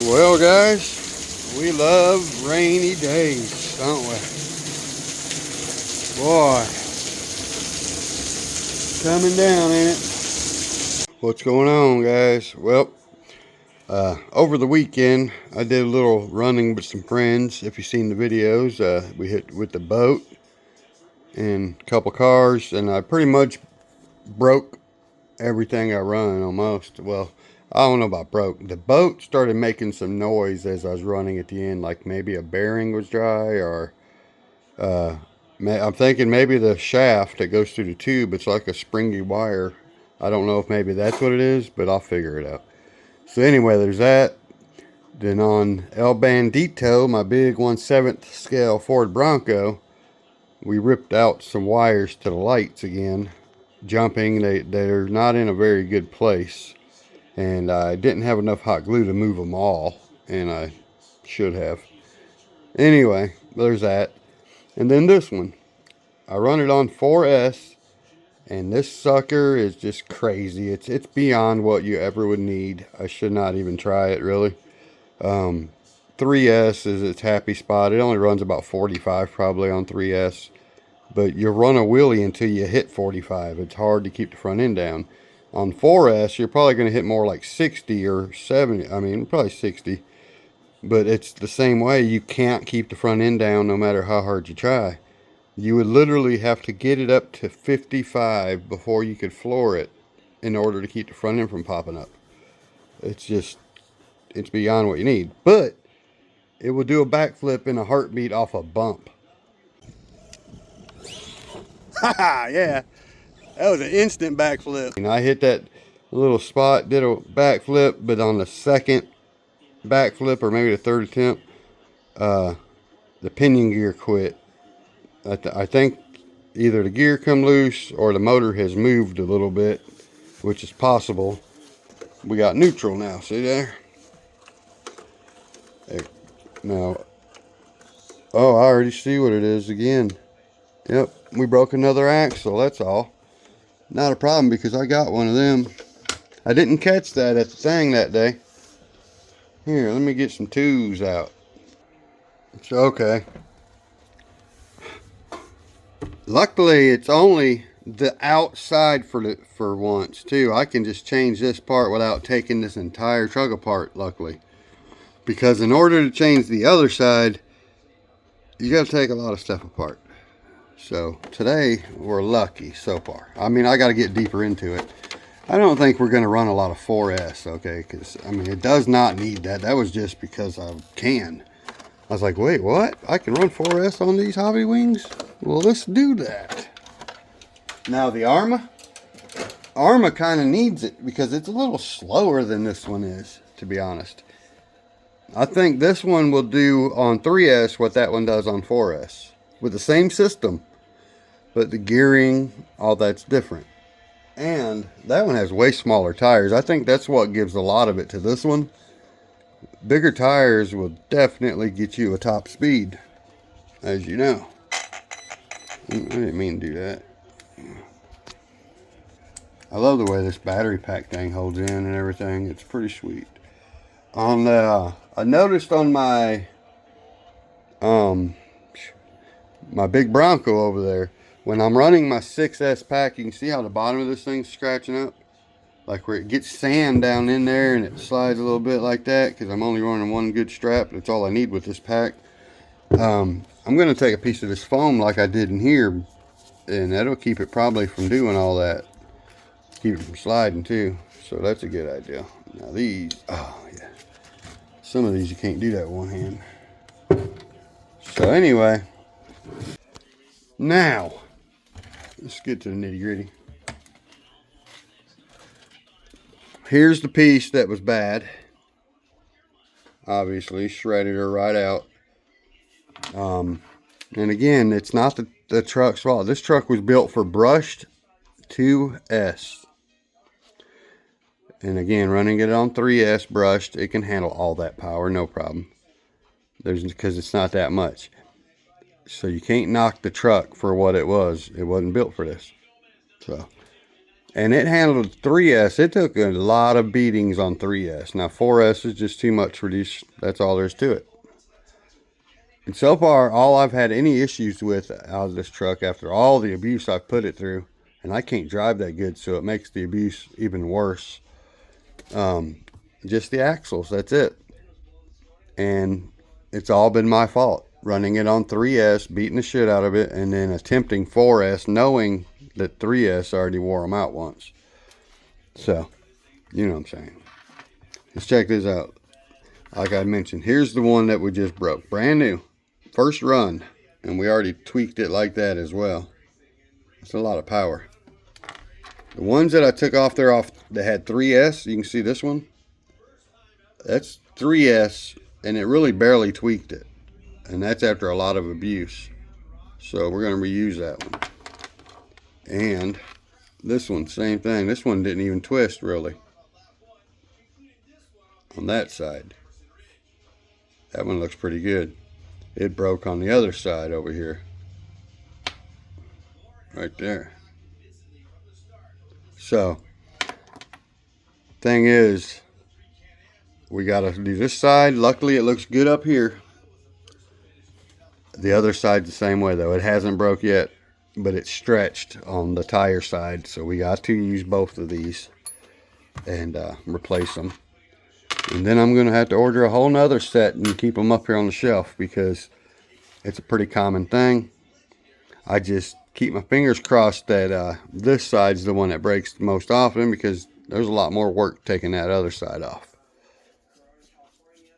Well, guys, we love rainy days, don't we? Boy, coming down, ain't it? What's going on, guys? Well, over the weekend, I did a little running with some friends. If you've seen the videos, we hit with the boat and a couple cars, and I pretty much broke everything I run almost. Well, I don't know about broke. The boat started making some noise as I was running at the end, like maybe a bearing was dry, or I'm thinking maybe the shaft that goes through the tube, it's like a springy wire. I don't know if maybe that's what it is, but I'll figure it out. So anyway, there's that. Then on El Bandito, my big 1/7 scale Ford Bronco, we ripped out some wires to the lights again. Jumping, they're not in a very good place. And I didn't have enough hot glue to move them all, and I should have. Anyway, there's that. And then this one, I run it on 4S, and this sucker is just crazy. It's beyond what you ever would need. I should not even try it, really. 3S is its happy spot. It only runs about 45 probably on 3S, but you run a wheelie until you hit 45. It's hard to keep the front end down. On 4S, you're probably going to hit more like 60 or 70. I mean, probably 60. But it's the same way. You can't keep the front end down no matter how hard you try. You would literally have to get it up to 55 before you could floor it in order to keep the front end from popping up. It's beyond what you need. But it will do a backflip in a heartbeat off a bump. Haha, yeah. That was an instant backflip. And I hit that little spot, did a backflip, but on the second backflip, or maybe the third attempt, the pinion gear quit. I think either the gear come loose or the motor has moved a little bit, which is possible. We got neutral now, see there? Now, oh, I already see what it is again. Yep, we broke another axle, that's all. Not a problem, because I got one of them. I didn't catch that at the thing that day. Here, let me get some twos out. It's okay. Luckily, it's only the outside for once, too. I can just change this part without taking this entire truck apart, luckily. Because in order to change the other side, you got to take a lot of stuff apart. So today we're lucky so far. I mean, I got to get deeper into it. I don't think we're going to run a lot of 4S, okay? Because, I mean, it does not need that. That was just because I can. I was like, wait, what? I can run 4S on these hobby wings? Well, let's do that. Now, the Arma kind of needs it because it's a little slower than this one is, to be honest. I think this one will do on 3S what that one does on 4S. With the same system. But the gearing, all that's different. And that one has way smaller tires. I think that's what gives a lot of it to this one. Bigger tires will definitely get you a top speed, as you know. I didn't mean to do that. I love the way this battery pack thing holds in and everything. It's pretty sweet. On the, I noticed on my big Bronco over there, when I'm running my 6S pack, you can see how the bottom of this thing's scratching up, like where it gets sand down in there and it slides a little bit like that, because I'm only running one good strap. That's all I need with this pack. I'm going to take a piece of this foam like I did in here, and that'll keep it probably from doing all that, keep it from sliding too. So that's a good idea. Now these, oh yeah, some of these you can't do that with one hand. So anyway, now let's get to the nitty gritty. Here's the piece that was bad. Obviously, shredded her right out. And again, it's not the truck's fault. This truck was built for brushed 2S. And again, running it on 3S brushed, it can handle all that power, no problem. Because it's not that much. So you can't knock the truck for what it was. It wasn't built for this. So And it handled 3S. It took a lot of beatings on 3S. Now 4S is just too much for these. That's all there is to it. And so far, all I've had any issues with out of this truck after all the abuse I've put it through, and I can't drive that good, so it makes the abuse even worse. Just the axles, that's it. And it's all been my fault. Running it on 3S, beating the shit out of it, and then attempting 4S, knowing that 3S already wore them out once. So, you know what I'm saying. Let's check this out. Like I mentioned, here's the one that we just broke. Brand new. First run. And we already tweaked it like that as well. It's a lot of power. The ones that I took off there that had 3S, you can see this one. That's 3S, and it really barely tweaked it. And that's after a lot of abuse. So we're going to reuse that one. And this one, same thing. This one didn't even twist really. On that side. That one looks pretty good. It broke on the other side over here. Right there. So, thing is, we got to do this side. Luckily, it looks good up here. The other side's the same way, though. It hasn't broke yet, but it's stretched on the tire side. So, we got to use both of these and replace them. And then I'm going to have to order a whole nother set and keep them up here on the shelf because it's a pretty common thing. I just keep my fingers crossed that this side's the one that breaks most often because there's a lot more work taking that other side off.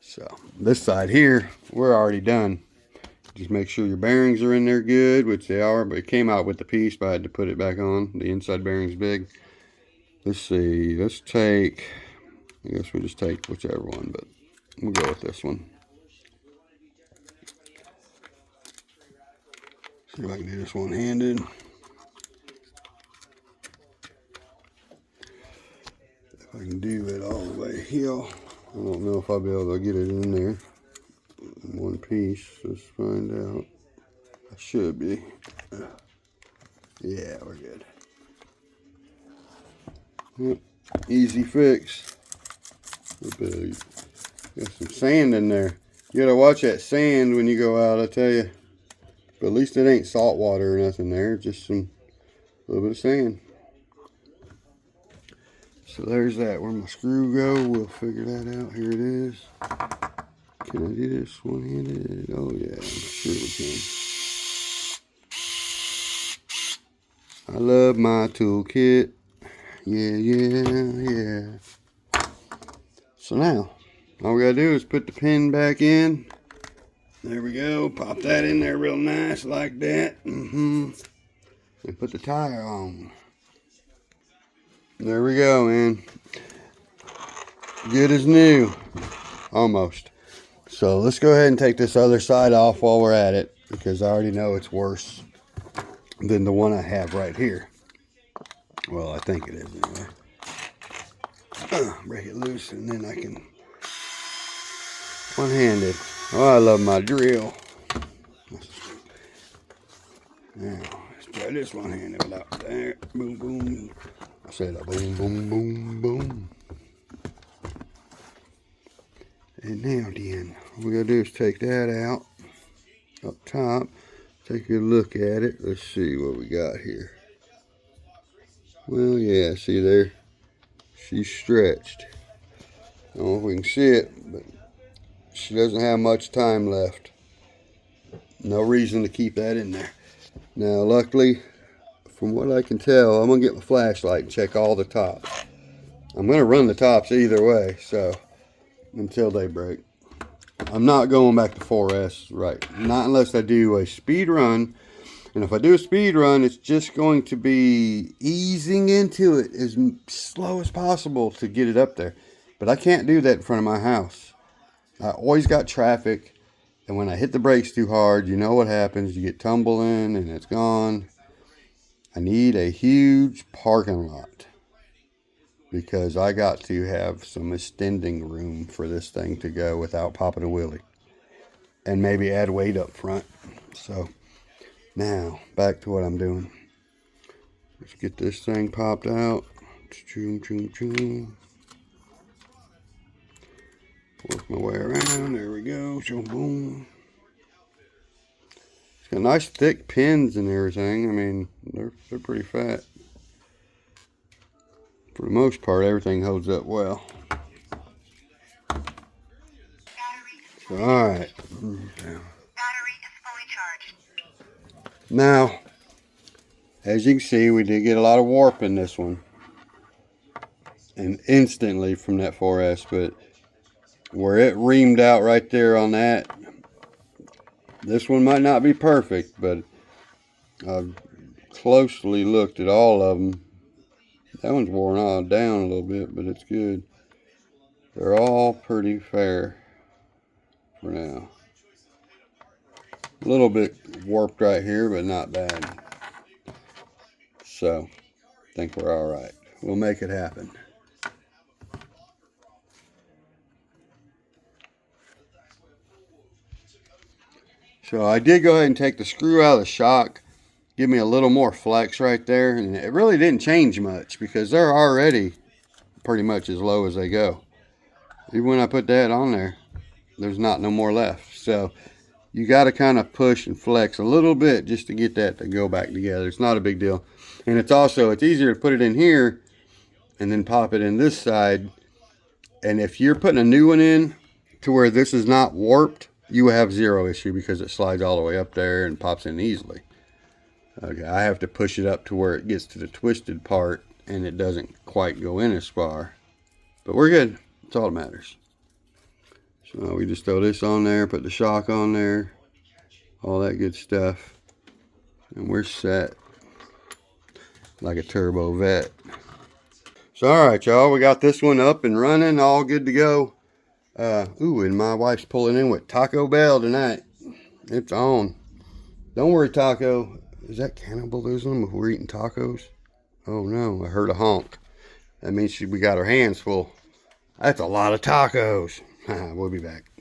So this side here, we're already done. Just make sure your bearings are in there good, which they are, but it came out with the piece, but I had to put it back on. The inside bearing's big. Let's see, let's take, I guess we'll just take whichever one, but we'll go with this one. See if I can do this one-handed. If I can do it all the way here. I don't know if I'll be able to get it in there in one piece. Let's find out. I should be. Yeah, we're good. Yep. Easy fix. Got some sand in there. You gotta watch that sand when you go out, I tell you. But at least it ain't salt water or nothing there. Just a little bit of sand. So there's that. Where my screw go, we'll figure that out. Here it is. Can I do this one-handed? Oh yeah, I'm sure we can. I love my toolkit. Yeah. So now, all we gotta do is put the pin back in. There we go. Pop that in there real nice like that. And put the tire on. There we go, man. Good as new. Almost. So let's go ahead and take this other side off while we're at it, because I already know it's worse than the one I have right here. Well, I think it is anyway. Break it loose and then I can one-handed. Oh, I love my drill. Now, let's try this one-handed without there. Boom, boom. I said a boom, boom, boom, boom. And now then, what we gotta do is take that out up top. Take a look at it. Let's see what we got here. Well, yeah, see there? She's stretched. I don't know if we can see it, but she doesn't have much time left. No reason to keep that in there. Now, luckily, from what I can tell, I'm going to get my flashlight and check all the tops. I'm going to run the tops either way, so until they break. I'm not going back to 4S, right? Not unless I do a speed run. And if I do a speed run, it's just going to be easing into it as slow as possible to get it up there. But I can't do that in front of my house. I always got traffic, and when I hit the brakes too hard, you know what happens. You get tumbling, and it's gone. I need a huge parking lot because I got to have some extending room for this thing to go without popping a wheelie. And maybe add weight up front. So, now, back to what I'm doing. Let's get this thing popped out. Choom, choom, choom. Work my way around. There we go. Choom, boom. It's got nice thick pins and everything. I mean, they're pretty fat. For the most part, everything holds up well. So, all right. Now, as you can see, we did get a lot of warp in this one. And instantly from that 4S, but where it reamed out right there on that, this one might not be perfect, but I've closely looked at all of them. That one's worn all down a little bit, but it's good. They're all pretty fair for now. A little bit warped right here, but not bad. So, I think we're all right. We'll make it happen. So I did go ahead and take the screw out of the shock, give me a little more flex right there, and it really didn't change much because they're already pretty much as low as they go. Even when I put that on there, there's not no more left. So you got to kind of push and flex a little bit just to get that to go back together. It's not a big deal. And it's easier to put it in here and then pop it in this side. And if you're putting a new one in to where this is not warped, you will have zero issue because it slides all the way up there and pops in easily. Okay, I have to push it up to where it gets to the twisted part and it doesn't quite go in as far. But we're good. That's all that matters. So we just throw this on there, put the shock on there, all that good stuff. And we're set like a turbo vet. So alright y'all, we got this one up and running, all good to go. Ooh, and my wife's pulling in with Taco Bell tonight. It's on. Don't worry, Taco. Is that cannibalism if we're eating tacos? Oh no, I heard a honk. That means we got our hands full. That's a lot of tacos. We'll be back.